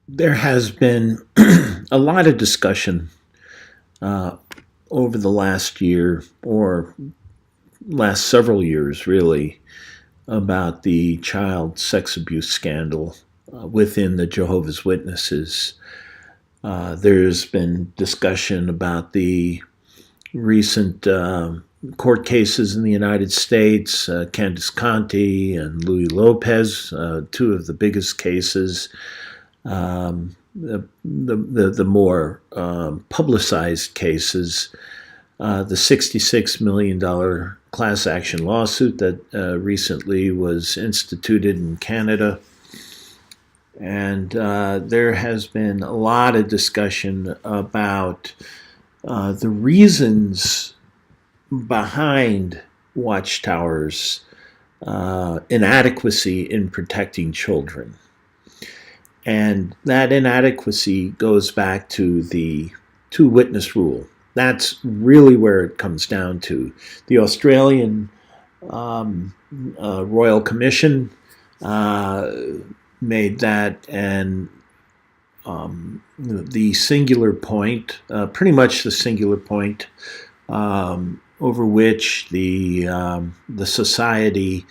There has been a lot of discussion uh, over the last year, or last several years really, about the child sex abuse scandal within the Jehovah's Witnesses. There's been discussion about the recent court cases in the United States, Candace Conti and Louis Lopez, two of the biggest cases. The more publicized cases, the $66 million class action lawsuit that recently was instituted in Canada. And there has been a lot of discussion about the reasons behind Watchtower's inadequacy in protecting children. And that inadequacy goes back to the two witness rule. That's really where it comes down to. The Australian Royal Commission made that and the singular point, pretty much the singular point, over which the society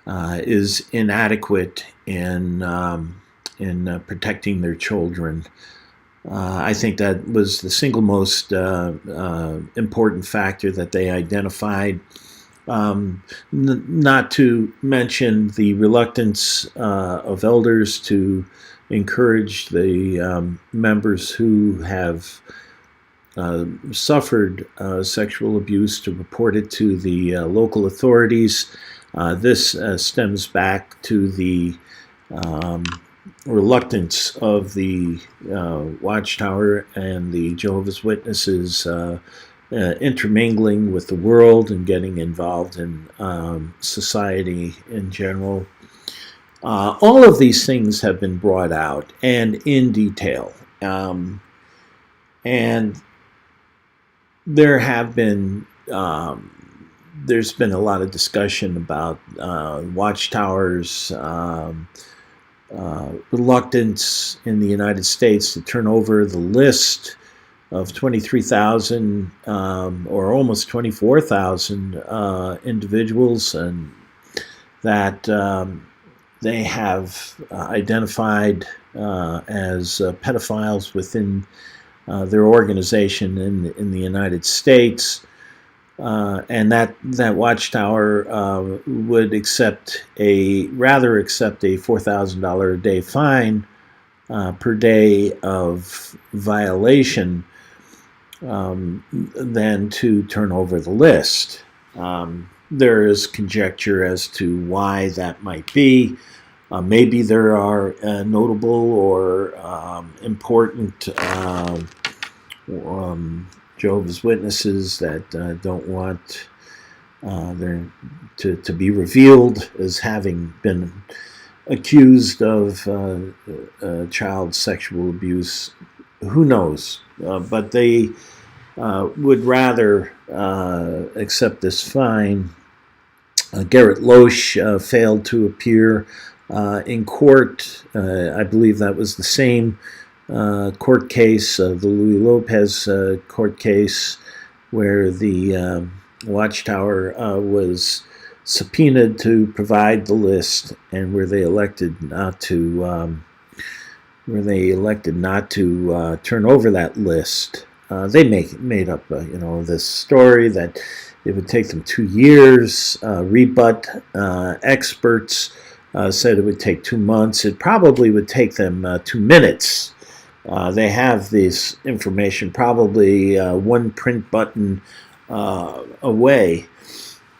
is inadequate in protecting their children. I think that was the single most important factor that they identified. Not to mention the reluctance of elders to encourage the members who have suffered sexual abuse to report it to the local authorities. This stems back to the reluctance of the Watchtower and the Jehovah's Witnesses intermingling with the world and getting involved in society in general. All of these things have been brought out and in detail. And there's been a lot of discussion about Watchtower's reluctance in the United States to turn over the list of 23,000 or almost 24,000 individuals, and that they have identified as pedophiles within their organization in the United States. And that Watchtower would rather accept a $4,000 a day fine per day of violation than to turn over the list. There is conjecture as to why that might be. Maybe there are notable or important Jehovah's Witnesses that don't want to be revealed as having been accused of child sexual abuse. Who knows? But they would rather accept this fine. Garrett Loesch failed to appear in court. I believe that was the same court case, the Louis Lopez court case, where the Watchtower was subpoenaed to provide the list, and where they elected not to turn over that list. They made up this story that it would take them 2 years. Rebut experts said it would take 2 months. It probably would take them 2 minutes. They have this information probably one print button away,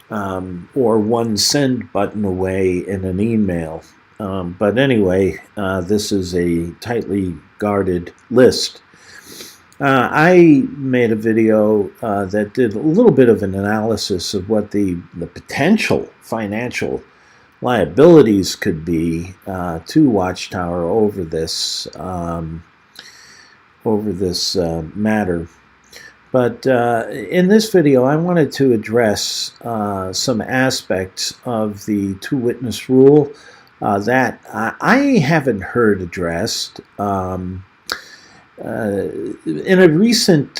or one send button away in an email. But anyway, this is a tightly guarded list. I made a video that did a little bit of an analysis of what the potential financial liabilities could be to Watchtower over this matter. But in this video, I wanted to address some aspects of the two-witness rule that I haven't heard addressed. In a recent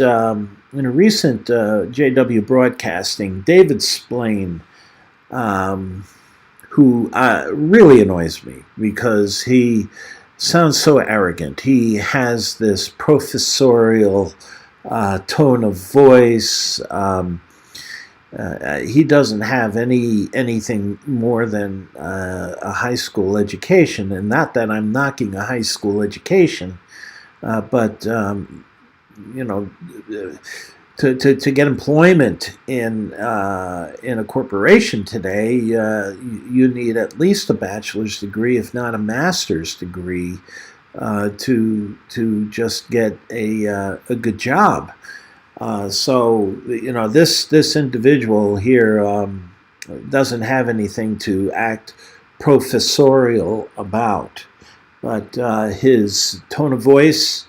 JW broadcasting, David Splain, who really annoys me because he sounds so arrogant. He has this professorial tone of voice. He doesn't have anything more than a high school education, and not that I'm knocking a high school education, but you know, to get employment in a corporation today, you need at least a bachelor's degree, if not a master's degree, to just get a good job. So this individual here doesn't have anything to act professorial about, but his tone of voice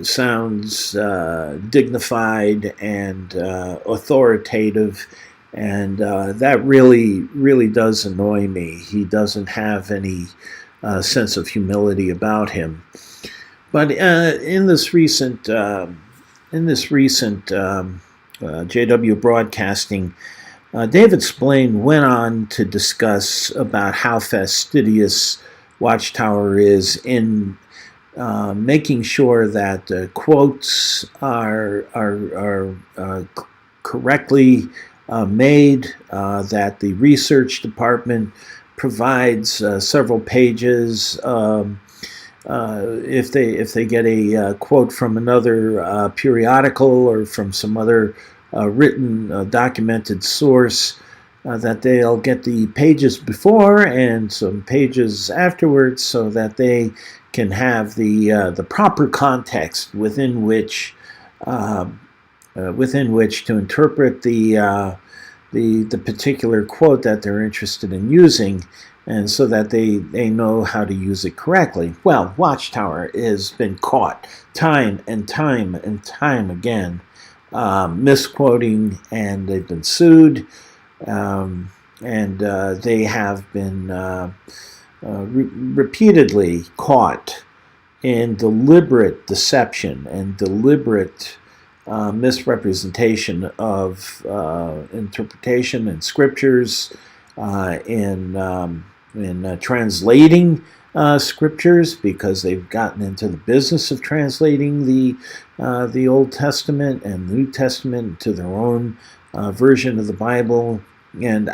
sounds dignified and authoritative, and that really does annoy me. He doesn't have any sense of humility about him. But in this recent JW broadcasting, David Splain went on to discuss about how fastidious Watchtower is in making sure that quotes are correctly made, that the research department provides several pages. If they get a quote from another periodical or from some other written documented source, that they'll get the pages before and some pages afterwards, so that they can have the proper context within which to interpret the particular quote that they're interested in using, and so that they know how to use it correctly. Well, Watchtower has been caught time and time again misquoting, and they've been sued, and they have been repeatedly caught in deliberate deception and deliberate misrepresentation of interpretation and scriptures, in translating scriptures, because they've gotten into the business of translating the Old Testament and New Testament to their own version of the Bible, and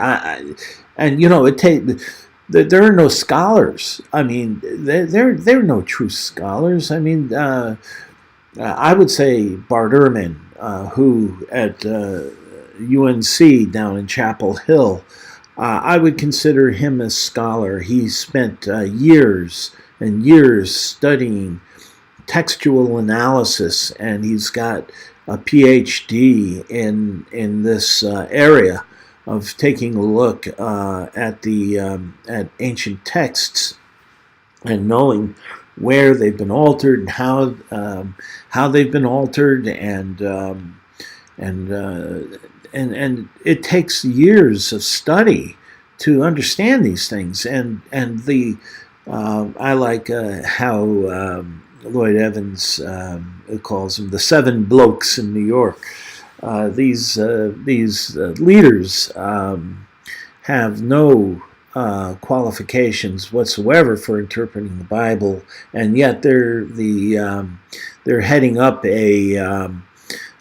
there are no scholars. I mean, there are no true scholars. I mean, I would say Bart Ehrman, who at UNC down in Chapel Hill, I would consider him a scholar. He spent years and years studying textual analysis, and he's got a PhD in this area of taking a look at ancient texts and knowing where they've been altered and how they've been altered, and it takes years of study to understand these things. And I like how Lloyd Evans calls them the seven blokes in New York. These leaders have no qualifications whatsoever for interpreting the Bible, and yet they're heading up a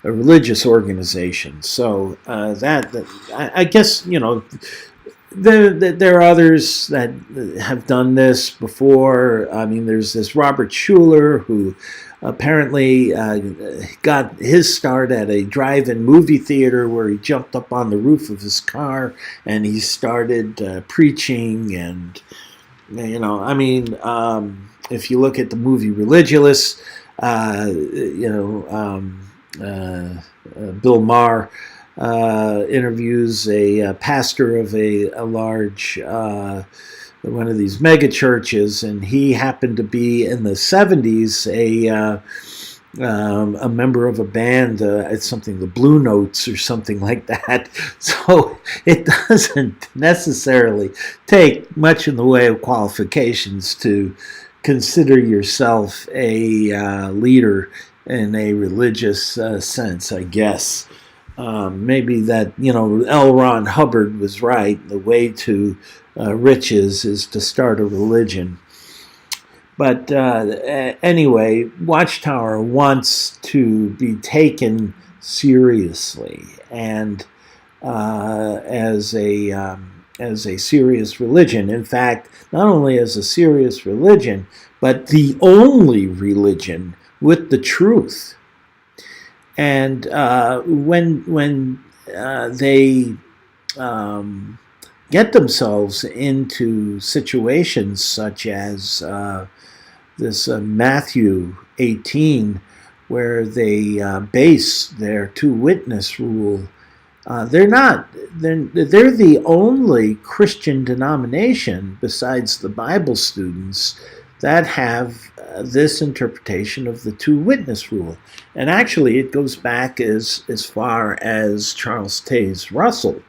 religious organization. So I guess there are others that have done this before. I mean, there's this Robert Schuller, who apparently got his start at a drive-in movie theater where he jumped up on the roof of his car and he started preaching. And I mean, if you look at the movie Religulous, Bill Maher interviews a pastor of a large one of these mega churches, and he happened to be in the 70s a member of a band. It's something, the Blue Notes or something like that. So it doesn't necessarily take much in the way of qualifications to consider yourself a leader in a religious sense, I guess. Maybe that, L. Ron Hubbard was right. The way to riches is to start a religion. But anyway, Watchtower wants to be taken seriously and as a serious religion. In fact, not only as a serious religion, but the only religion with the truth. And when they get themselves into situations such as this Mathew 18, where they base their two-witness rule. They're the only Christian denomination besides the Bible students that have this interpretation of the two-witness rule. And actually, it goes back as far as Charles Taze Russell,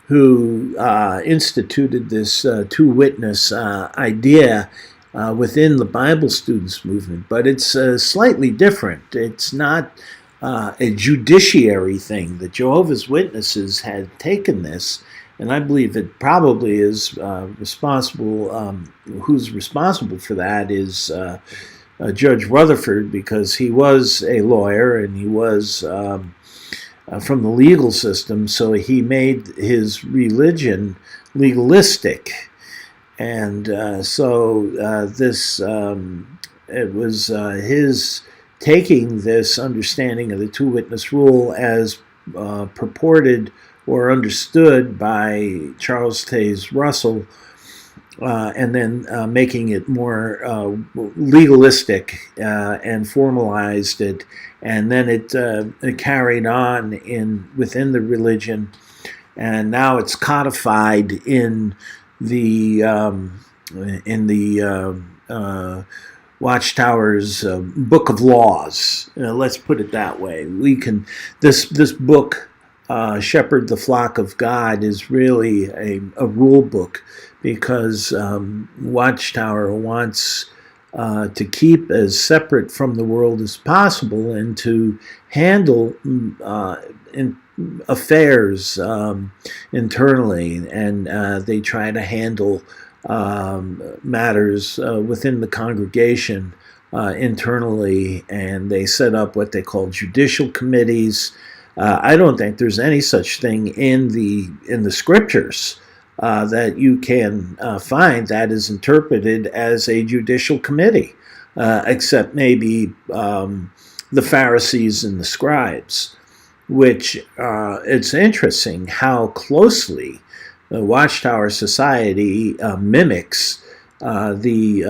who instituted this two-witness idea within the Bible students movement. But it's slightly different. It's not a judiciary thing. The Jehovah's Witnesses had taken this, and I believe it probably is responsible. Who's responsible for that is Judge Rutherford, because he was a lawyer and he was from the legal system, so he made his religion legalistic. And so it was his taking this understanding of the two-witness rule as purported or understood by Charles Taze Russell, and then making it more legalistic and formalized it, and then it carried on within the religion, and now it's codified in the Watchtower's Book of Laws. Let's put it that way. This book, Shepherd the Flock of God, is really a rule book, because Watchtower wants to keep as separate from the world as possible and to handle affairs internally, and they try to handle matters within the congregation internally, and they set up what they call judicial committees. I don't think there's any such thing in the scriptures that you can find that is interpreted as a judicial committee, except maybe the Pharisees and the scribes, which it's interesting how closely the Watchtower Society mimics the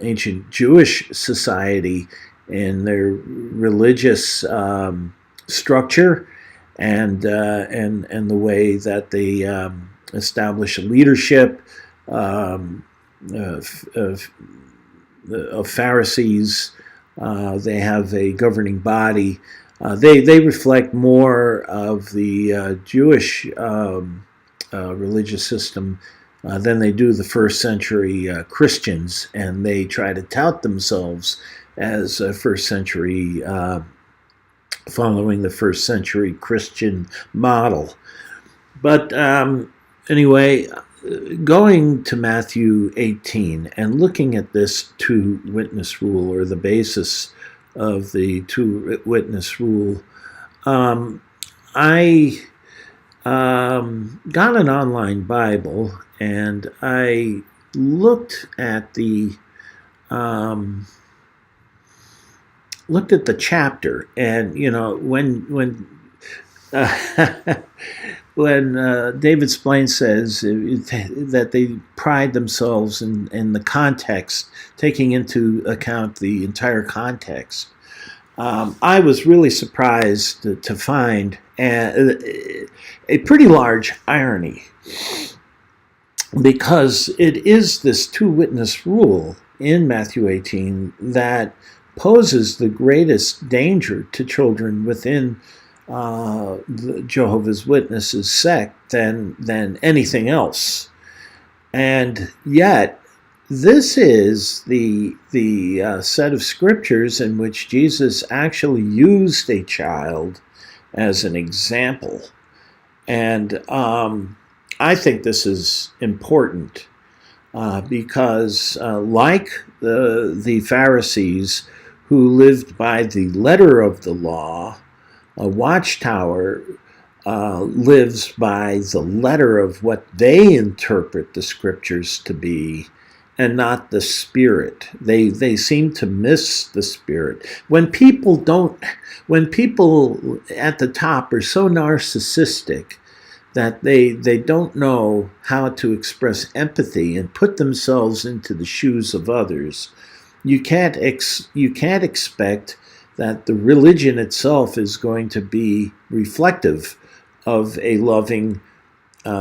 ancient Jewish society in their religious structure and the way that they establish a leadership of Pharisees. They have a governing body. They reflect more of the Jewish religious system than they do the first century Christians, and they try to tout themselves as a first century, following the first century Christian model. But anyway, going to Mathew 18 and looking at this two-witness rule, or the basis of the two-witness rule, I got an online Bible, and I looked at the chapter, and when David Splain says that they pride themselves in the context, taking into account the entire context, I was really surprised to find a pretty large irony, because it is this two-witness rule in Matthew 18 that poses the greatest danger to children within the Jehovah's Witnesses sect than anything else. And yet, this is the set of scriptures in which Jesus actually used a child as an example. And I think this is important because like the Pharisees who lived by the letter of the law, a Watchtower lives by the letter of what they interpret the scriptures to be, and not the spirit. They seem to miss the spirit. When people at the top are so narcissistic that they don't know how to express empathy and put themselves into the shoes of others, you can't expect that the religion itself is going to be reflective of a loving,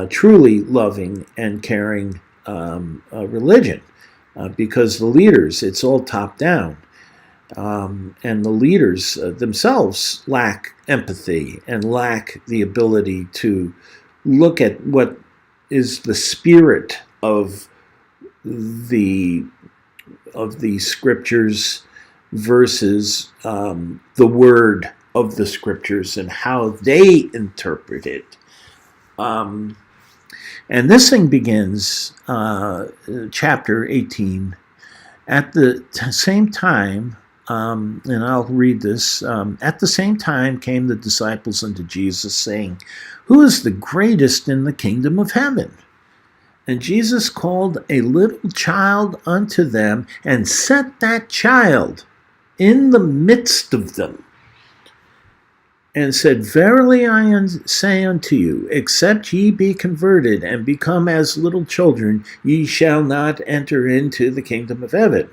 truly loving and caring religion, because the leaders, it's all top down. And the leaders themselves lack empathy and lack the ability to look at what is the spirit of the scriptures versus the word of the scriptures and how they interpret it. And this thing begins, chapter 18, at the same time, and I'll read this, at the same time came the disciples unto Jesus, saying, Who is the greatest in the kingdom of heaven? And Jesus called a little child unto them, and set that child in the midst of them, and said, Verily I say unto you, except ye be converted and become as little children, ye shall not enter into the kingdom of heaven.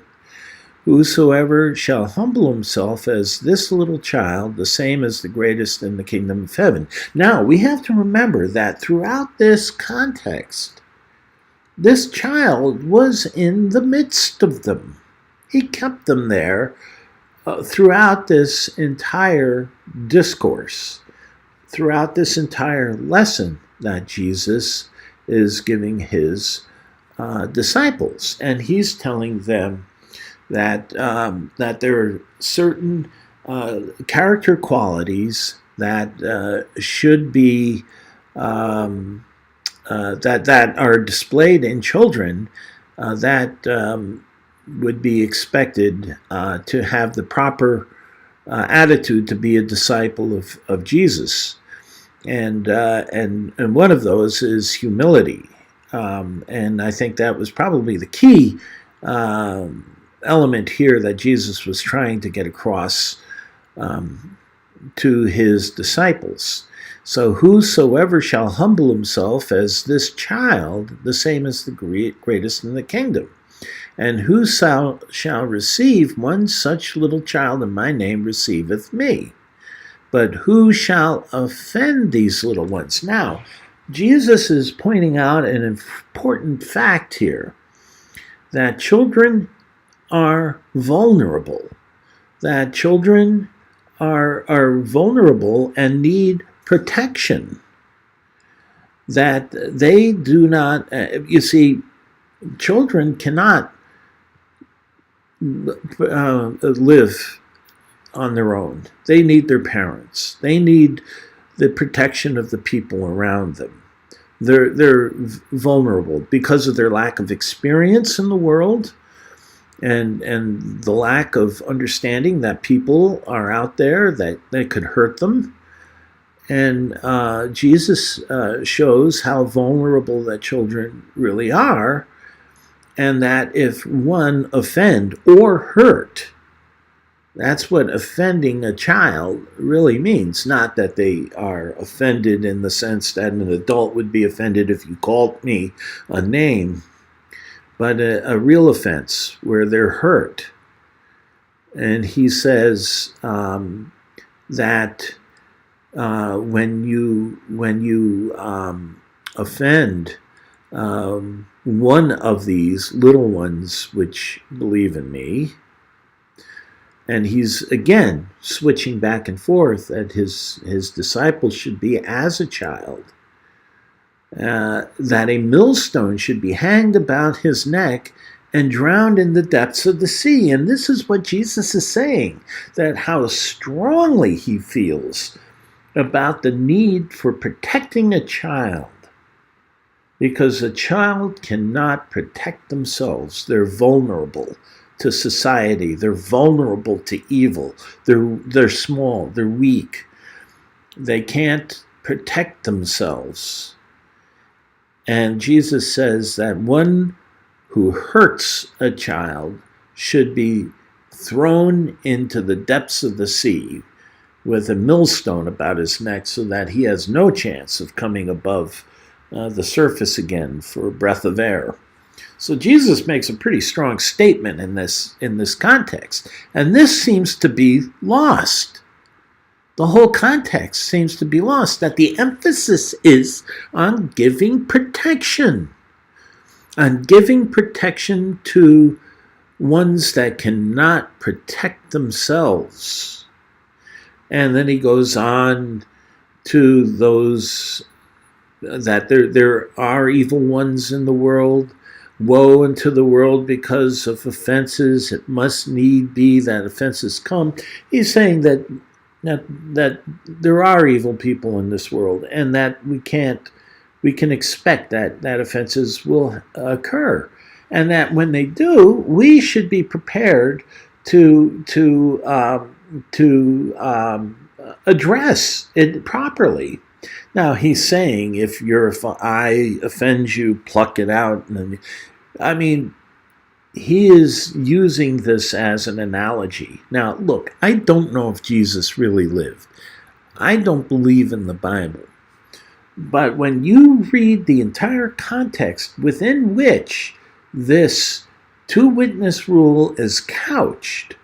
Whosoever shall humble himself as this little child, the same is the greatest in the kingdom of heaven. Now, we have to remember that throughout this context, this child was in the midst of them. He kept them there throughout this entire discourse, throughout this entire lesson that Jesus is giving his disciples. And he's telling them that there are certain character qualities that should be that are displayed in children that would be expected to have the proper attitude to be a disciple of Jesus, and one of those is humility, and I think that was probably the key element here that Jesus was trying to get across to his disciples. So whosoever shall humble himself as this child, the same is the greatest in the kingdom. And who shall receive one such little child in my name receiveth me. But who shall offend these little ones? Now, Jesus is pointing out an important fact here, that children are vulnerable, that children are vulnerable and need protection, that they do not, you see, children cannot live on their own. They need their parents. They need the protection of the people around them. They're vulnerable because of their lack of experience in the world, and the lack of understanding that people are out there that could hurt them. And Jesus shows how vulnerable that children really are, and that if one offend or hurt, that's what offending a child really means. Not that they are offended in the sense that an adult would be offended if you called me a name, but a real offense where they're hurt. And he says that when you offend one of these little ones which believe in me, And he's, again, switching back and forth that his disciples should be as a child, that a millstone should be hanged about his neck and drowned in the depths of the sea. And this is what Jesus is saying, that how strongly he feels about the need for protecting a child, because a child cannot protect themselves. They're vulnerable to society. They're vulnerable to evil. They're small. They're weak. They can't protect themselves. And Jesus says that one who hurts a child should be thrown into the depths of the sea with a millstone about his neck so that he has no chance of coming above the surface again for a breath of air. So Jesus makes a pretty strong statement in this context, and this seems to be lost. The whole context seems to be lost, that the emphasis is on giving protection, to ones that cannot protect themselves. And then he goes on to those that there are evil ones in the world. Woe unto the world because of offenses. It must need be that offenses come. He's saying that there are evil people in this world, and that we can expect that offenses will occur, and that when they do, we should be prepared to address it properly. Now, he's saying, if your eye offends you, pluck it out. I mean, he is using this as an analogy. Now, look, I don't know if Jesus really lived. I don't believe in the Bible. But when you read the entire context within which this two-witness rule is couched,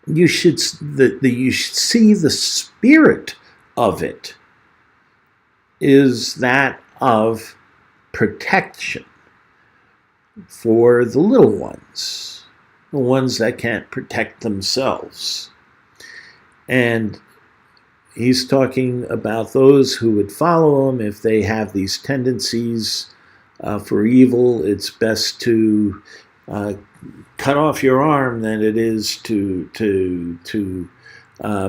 you should see the spirit of it is that of protection for the little ones, the ones that can't protect themselves. And he's talking about those who would follow him if they have these tendencies for evil. It's best to cut off your arm than it is to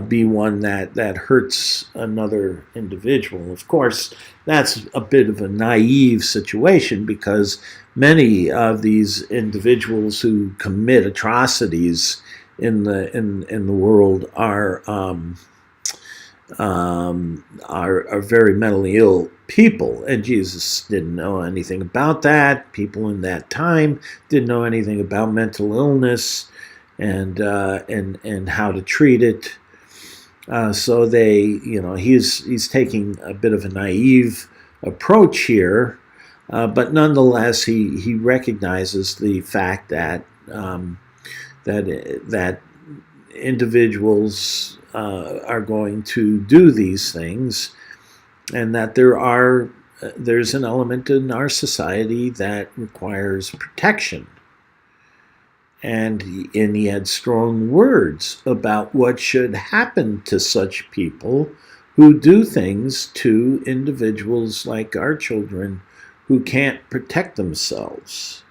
be one that hurts another individual. Of course, that's a bit of a naive situation, because many of these individuals who commit atrocities in the world are very mentally ill people, and Jesus didn't know anything about that. People in that time didn't know anything about mental illness and how to treat it. So he's taking a bit of a naive approach here, but nonetheless he recognizes the fact that that individuals are going to do these things, and that there's an element in our society that requires protection. And he had strong words about what should happen to such people who do things to individuals like our children who can't protect themselves.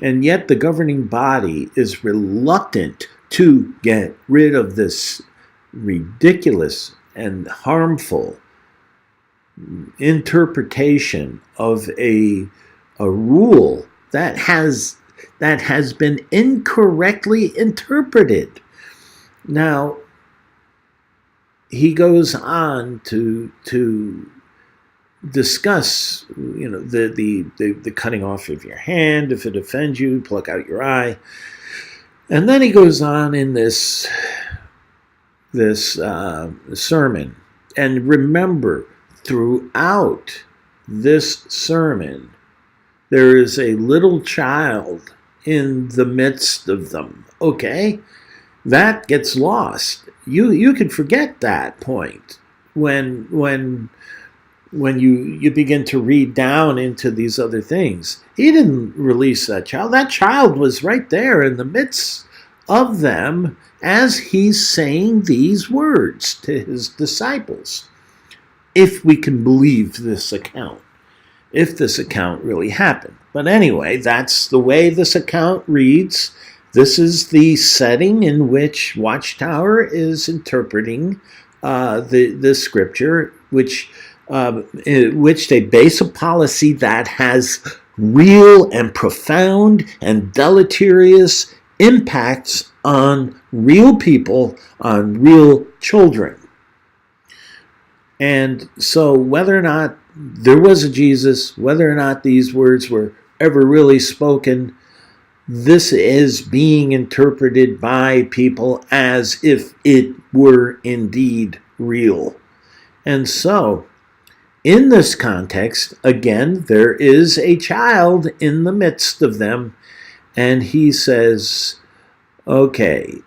And yet the governing body is reluctant to get rid of this ridiculous and harmful interpretation of a rule that has been incorrectly interpreted. Now, he goes on to discuss, the cutting off of your hand. If it offends you, pluck out your eye. And then he goes on in this sermon. And remember, throughout this sermon, there is a little child in the midst of them. Okay? That gets lost. You could forget that point when you begin to read down into these other things. He didn't release that child. That child was right there in the midst of them as he's saying these words to his disciples, if we can believe this account, if this account really happened. But anyway, that's the way this account reads. This is the setting in which Watchtower is interpreting the scripture, which they base a policy that has real and profound and deleterious impacts on real people, on real children. And so whether or not there was a Jesus, whether or not these words were ever really spoken, this is being interpreted by people as if it were indeed real. And so, in this context, again, there is a child in the midst of them, and he says, okay,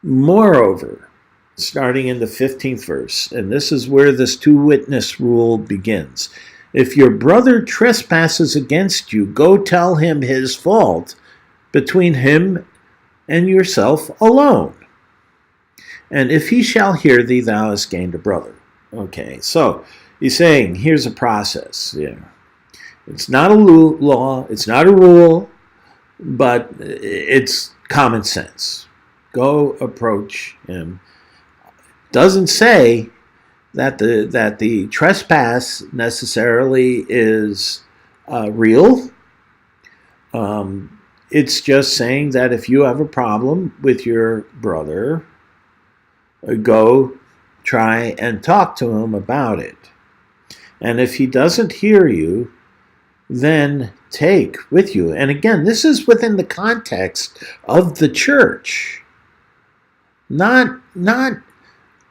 moreover, starting in the 15th verse, and this is where this two-witness rule begins. If your brother trespasses against you, go tell him his fault between him and yourself alone. And if he shall hear thee, thou hast gained a brother. Okay, so he's saying, here's a process. Yeah. It's not a law, it's not a rule, but it's common sense. Go approach him. Doesn't say that the trespass necessarily is real. It's just saying that if you have a problem with your brother, go try and talk to him about it. And if he doesn't hear you, then take with you. And again, this is within the context of the church, not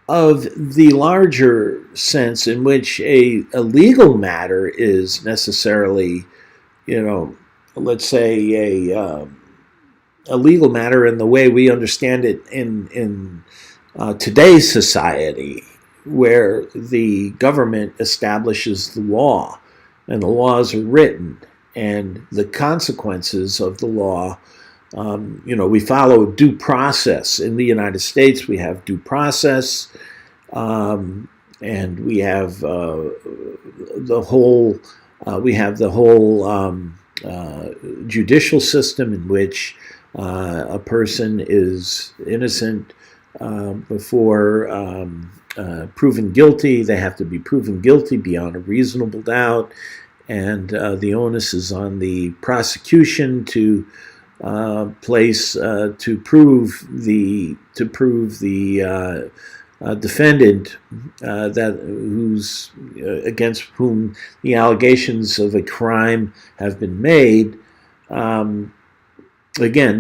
of the larger sense in which a legal matter is necessarily, let's say a legal matter in the way we understand it in today's society, where the government establishes the law and the laws are written and the consequences of the law. We follow due process. In the United States, we have due process, and we have the whole judicial system in which a person is innocent before proven guilty. They have to be proven guilty beyond a reasonable doubt, and the onus is on the prosecution to prove the defendant who's against whom the allegations of a crime have been made. Again,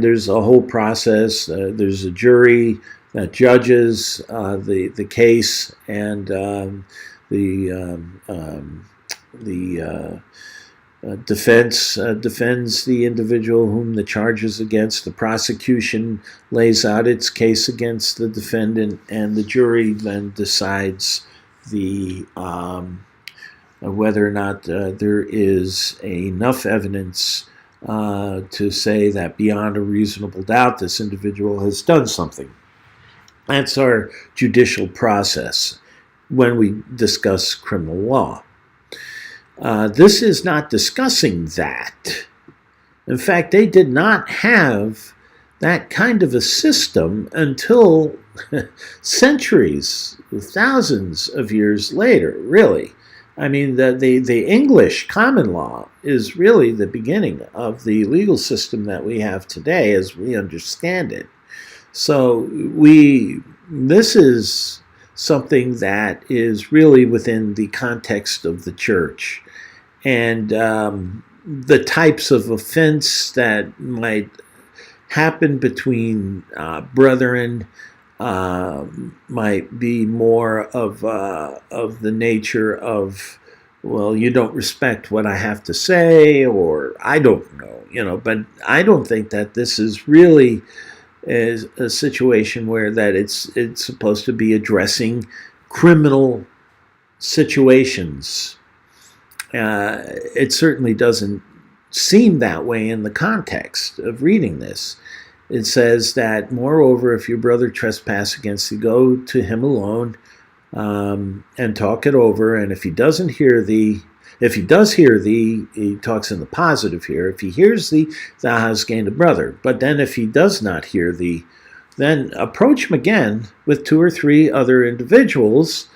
there's a whole process. There's a jury that judges the case, and the defense defends the individual whom the charge is against. The prosecution lays out its case against the defendant, and the jury then decides whether or not there is enough evidence to say that beyond a reasonable doubt this individual has done something. That's our judicial process when we discuss criminal law. This is not discussing that. In fact, they did not have that kind of a system until centuries, thousands of years later, really. I mean, the English common law is really the beginning of the legal system that we have today as we understand it. So this is something that is really within the context of the church. And the types of offense that might happen between brethren might be more of the nature of, well, you don't respect what I have to say, or I don't know, but I don't think that this is really a situation where that it's supposed to be addressing criminal situations. It certainly doesn't seem that way in the context of reading this. it says that, moreover, if your brother trespass against thee, go to him alone, and talk it over. And if he doesn't hear thee, if he does hear thee, he talks in the positive here. If he hears thee, thou hast gained a brother. But then if he does not hear thee, then approach him again with 2 or 3 other individuals,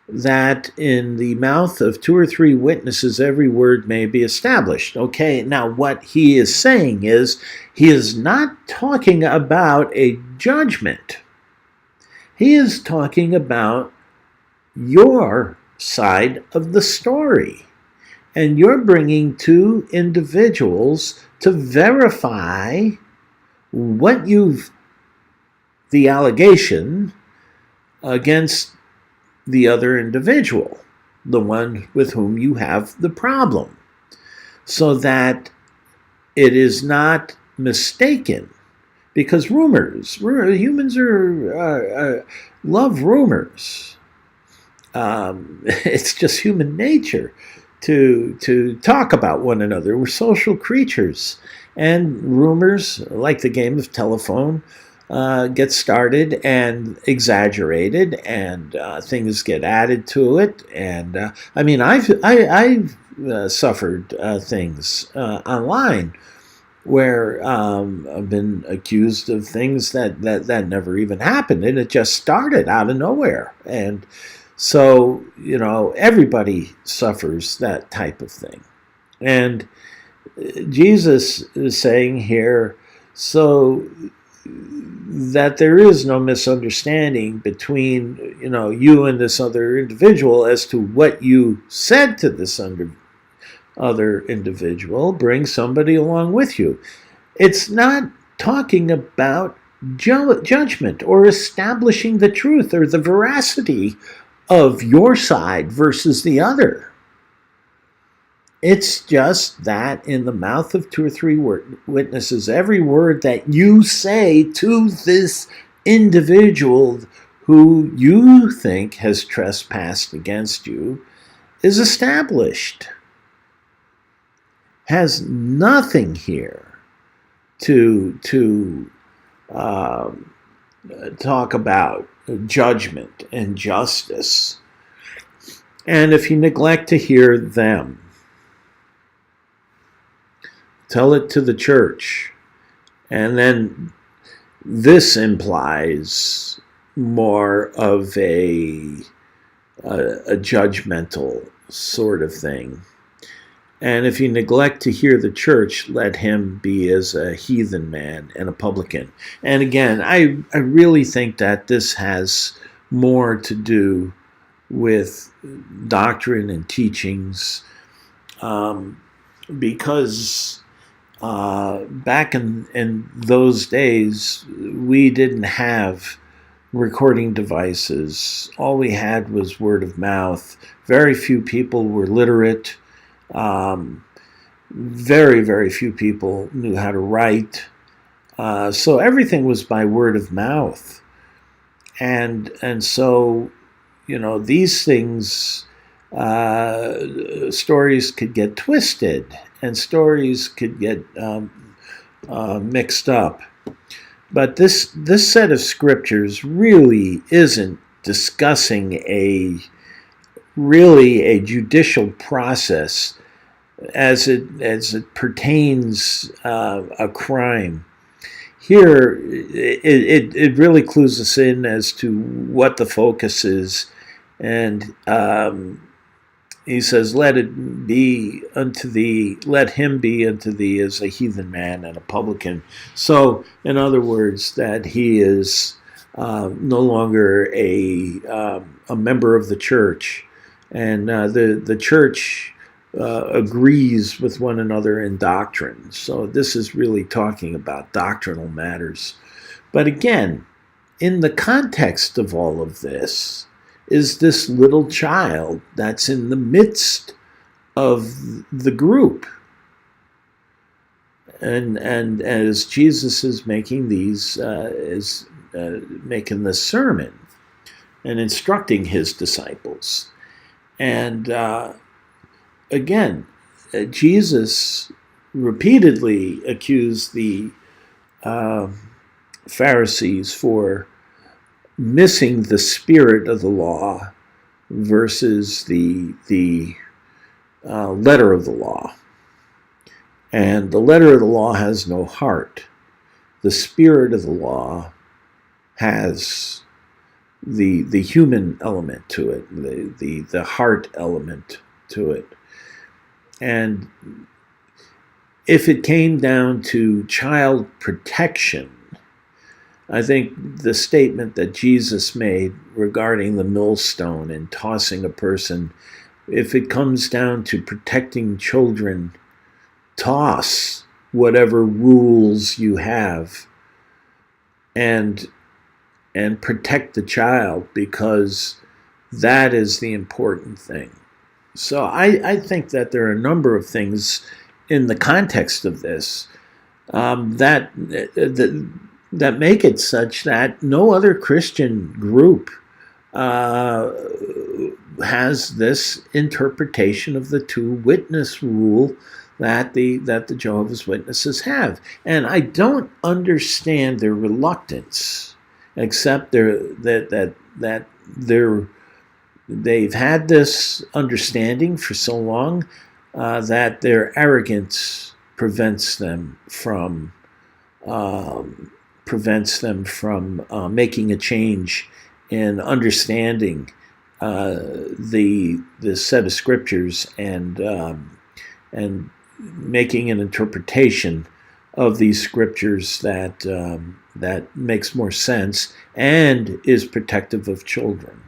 that in the mouth of 2 or 3 witnesses every word may be established. Okay, now what he is saying is, he is not talking about a judgment. He is talking about your side of the story. And you're bringing 2 individuals to verify what the allegation against the other individual, the one with whom you have the problem, so that it is not mistaken. Because humans love rumors. It's just human nature to talk about one another. We're social creatures, and rumors, like the game of telephone, get started and exaggerated, and things get added to it. And I mean, I've suffered things online where I've been accused of things that never even happened, and it just started out of nowhere. And so, everybody suffers that type of thing. And Jesus is saying here, so that there is no misunderstanding between, you and this other individual as to what you said to this other individual. Bring somebody along with you. It's not talking about judgment or establishing the truth or the veracity of your side versus the other. It's just that in the mouth of 2 or 3 witnesses, every word that you say to this individual who you think has trespassed against you is established. Has nothing here to talk about judgment and justice. And if you neglect to hear them, tell it to the church. And then this implies more of a judgmental sort of thing. And if you neglect to hear the church, let him be as a heathen man and a publican. And again, I really think that this has more to do with doctrine and teachings, because back in those days, we didn't have recording devices. All we had was word of mouth. Very few people were literate. Very, very few people knew how to write. So everything was by word of mouth. And so, these things, stories could get twisted, and stories could get mixed up. But this set of scriptures really isn't discussing a judicial process as it pertains a crime. Here, it really clues us in as to what the focus is, and he says, "Let him be unto thee as a heathen man and a publican." So, in other words, that he is no longer a member of the church, and the church agrees with one another in doctrine. So this is really talking about doctrinal matters. But again, in the context of all of this is this little child that's in the midst of the group. And as Jesus is making making this sermon and instructing his disciples. And again, Jesus repeatedly accused the Pharisees for missing the spirit of the law versus the letter of the law. And the letter of the law has no heart. The spirit of the law has the human element to it, the heart element to it. And if it came down to child protection, I think the statement that Jesus made regarding the millstone and tossing a person, if it comes down to protecting children, toss whatever rules you have and protect the child, because that is the important thing. So I think that there are a number of things in the context of this that make it such that no other Christian group has this interpretation of the two witness rule that the Jehovah's Witnesses have. And I don't understand their reluctance, except that they've had this understanding for so long that their arrogance prevents them from making a change in understanding the set of scriptures and making an interpretation of these scriptures that makes more sense and is protective of children.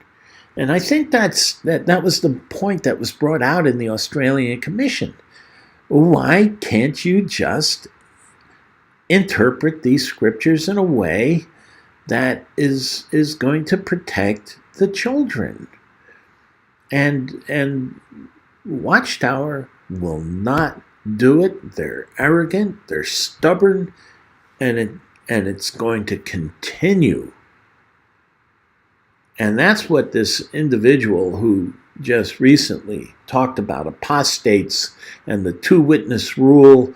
And I think that was the point that was brought out in the Australian Commission. Why can't you just interpret these scriptures in a way that is going to protect the children? And Watchtower will not do it. They're arrogant, they're stubborn, and it's going to continue. And that's what this individual who just recently talked about apostates and the two witness rule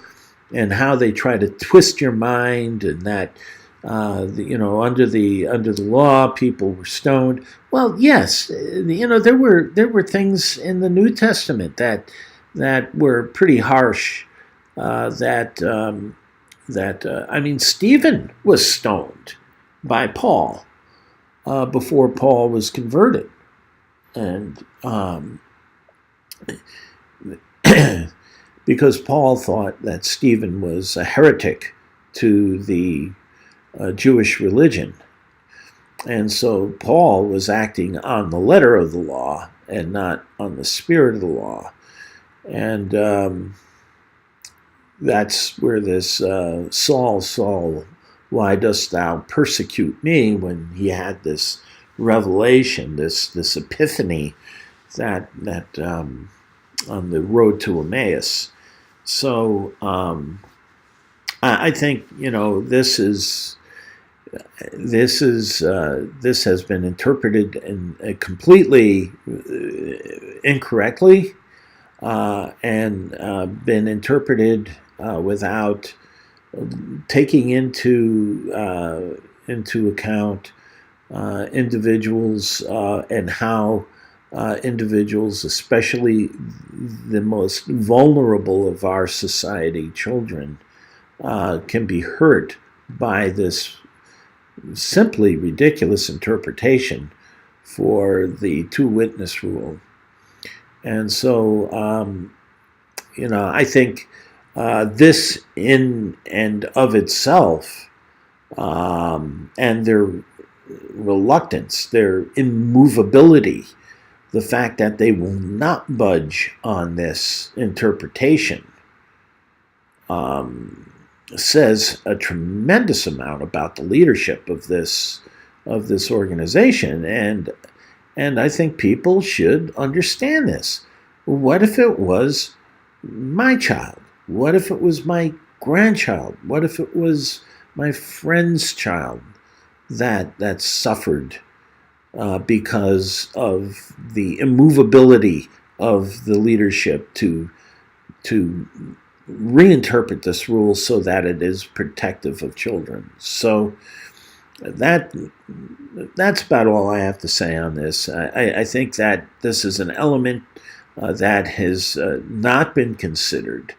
and how they try to twist your mind, and that under the law people were stoned. Well, yes, there were things in the New Testament that were pretty harsh. Stephen was stoned by Paul before Paul was converted, and because Paul thought that Stephen was a heretic to the Jewish religion. And so Paul was acting on the letter of the law and not on the spirit of the law. And that's where this Saul, Saul, why dost thou persecute me, when he had this revelation, this epiphany that on the road to Emmaus. So I think this has been interpreted completely incorrectly, and been interpreted without taking into account individuals and how individuals, especially the most vulnerable of our society, children, can be hurt by this simply ridiculous interpretation for the two witness rule. And so, I think this in and of itself, and their reluctance, their immovability, the fact that they will not budge on this interpretation, says a tremendous amount about the leadership of this organization. And I think people should understand this. What if it was my child? What if it was my grandchild? What if it was my friend's child that suffered because of the immovability of the leadership to reinterpret this rule so that it is protective of children. So that's about all I have to say on this. I think that this is an element that has not been considered.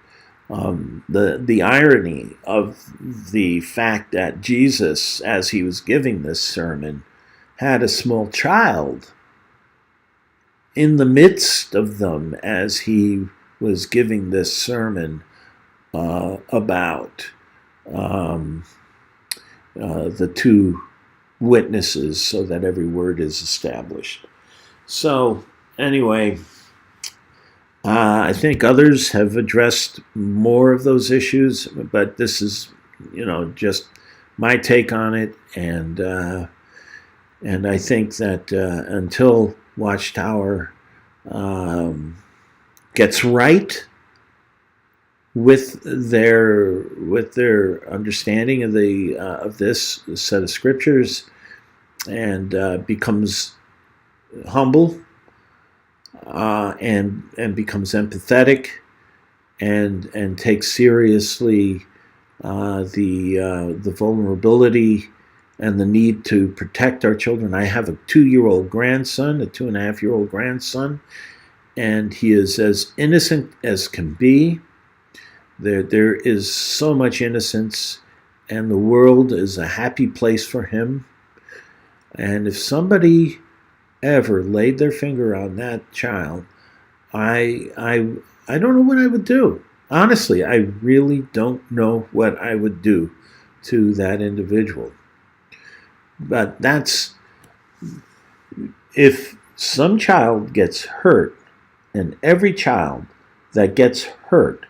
The irony of the fact that Jesus, as he was giving this sermon, had a small child in the midst of them as he was giving this sermon about the two witnesses, so that every word is established. So anyway, I think others have addressed more of those issues, but this is, just my take on it, and I think that until Watchtower gets right with their understanding of this set of scriptures, and becomes humble, and becomes empathetic, and takes seriously the vulnerability and the need to protect our children. I have a 2-year-old grandson, a 2.5-year-old grandson, and he is as innocent as can be. There is so much innocence, and the world is a happy place for him. And if somebody ever laid their finger on that child, I don't know what I would do. Honestly, I really don't know what I would do to that individual. But if some child gets hurt, and every child that gets hurt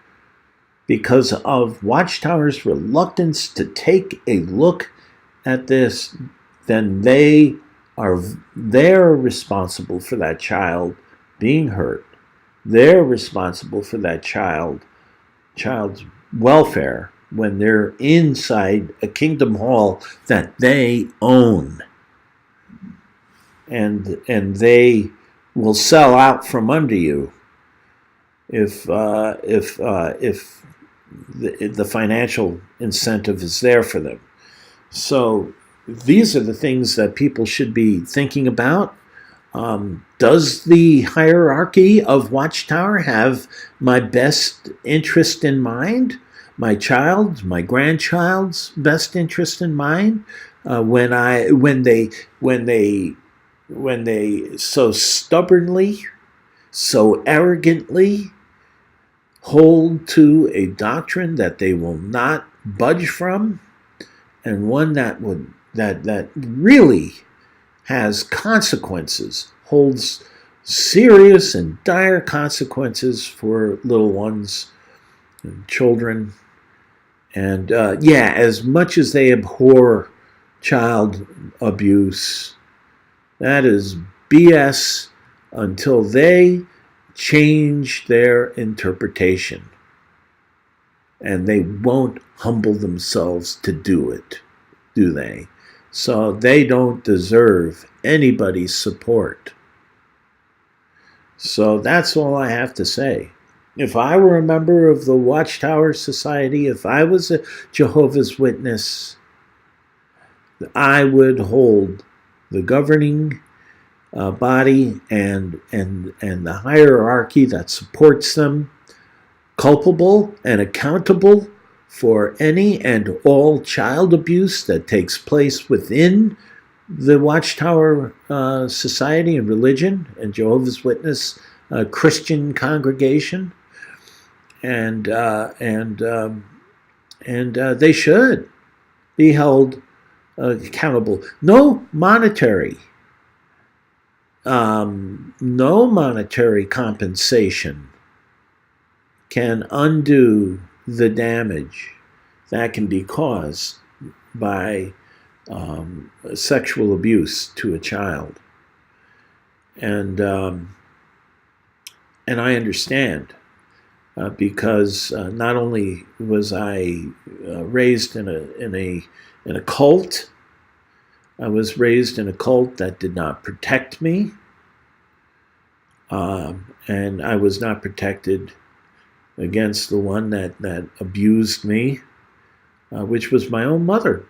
because of Watchtower's reluctance to take a look at this, then they're responsible for that child being hurt. They're responsible for that child's welfare when they're inside a kingdom hall that they own. And they will sell out from under you if the financial incentive is there for them. So these are the things that people should be thinking about. Does the hierarchy of Watchtower have my best interest in mind? My child's, my grandchild's best interest in mind? When they so stubbornly, so arrogantly hold to a doctrine that they will not budge from, and one that really has consequences, holds serious and dire consequences for little ones and children. And as much as they abhor child abuse, that is BS until they change their interpretation. And they won't humble themselves to do it, do they? So they don't deserve anybody's support. So that's all I have to say. If I were a member of the Watchtower Society, if I was a Jehovah's Witness, I would hold the governing body and the hierarchy that supports them culpable and accountable for any and all child abuse that takes place within the Watchtower Society and religion and Jehovah's Witness Christian congregation, and they should be held accountable. No monetary compensation can undo the damage that can be caused by sexual abuse to a child. And I understand because not only was I raised in a cult, I was raised in a cult that did not protect me, and I was not protected against the one that abused me, which was my own mother.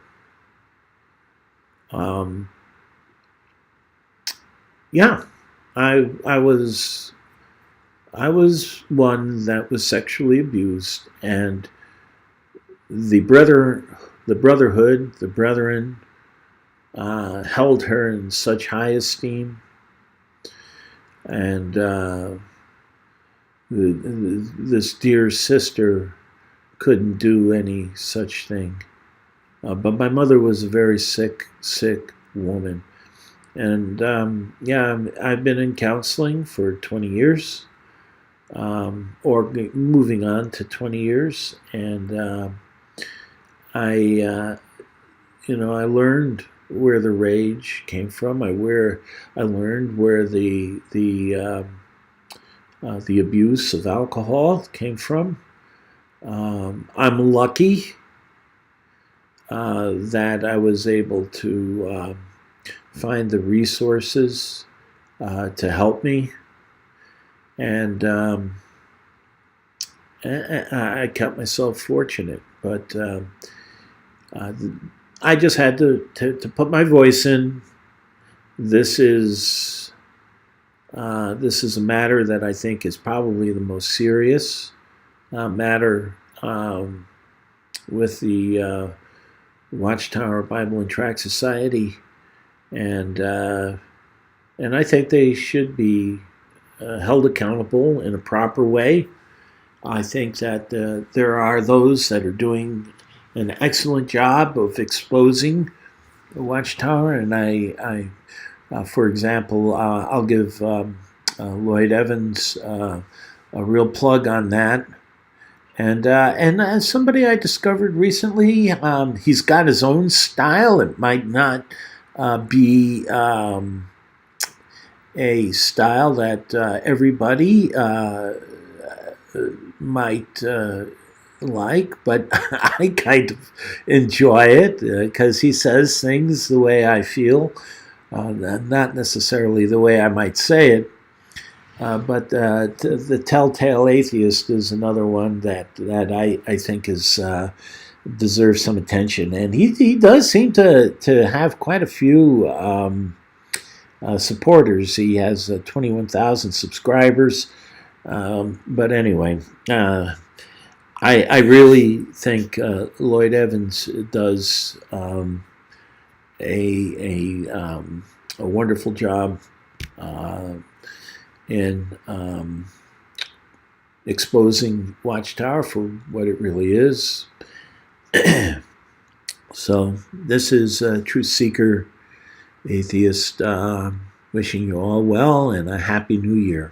Yeah, I was one that was sexually abused, and the brotherhood, the brethren, held her in such high esteem, and this dear sister couldn't do any such thing. But my mother was a very sick woman. And yeah, I've been in counseling for 20 years, or moving on to 20 years. And I I learned where the rage came from. I learned where the abuse of alcohol came from. I'm lucky that I was able to find the resources to help me, and I count myself fortunate. But I just had to put my voice in. This is a matter that I think is probably the most serious matter with the Watchtower Bible and Tract Society, and I think they should be held accountable in a proper way. I think that there are those that are doing an excellent job of exposing the Watchtower, and for example, I'll give Lloyd Evans a real plug on that. And somebody I discovered recently, he's got his own style. It might not be a style that everybody might like, but I kind of enjoy it because he says things the way I feel, not necessarily the way I might say it. But the Telltale Atheist is another one that I think is deserves some attention, and he does seem to have quite a few supporters. He has 21,000 subscribers. But anyway, I really think Lloyd Evans does a wonderful job in exposing Watchtower for what it really is. So this is Truth Seeker Atheist wishing you all well and a Happy New Year.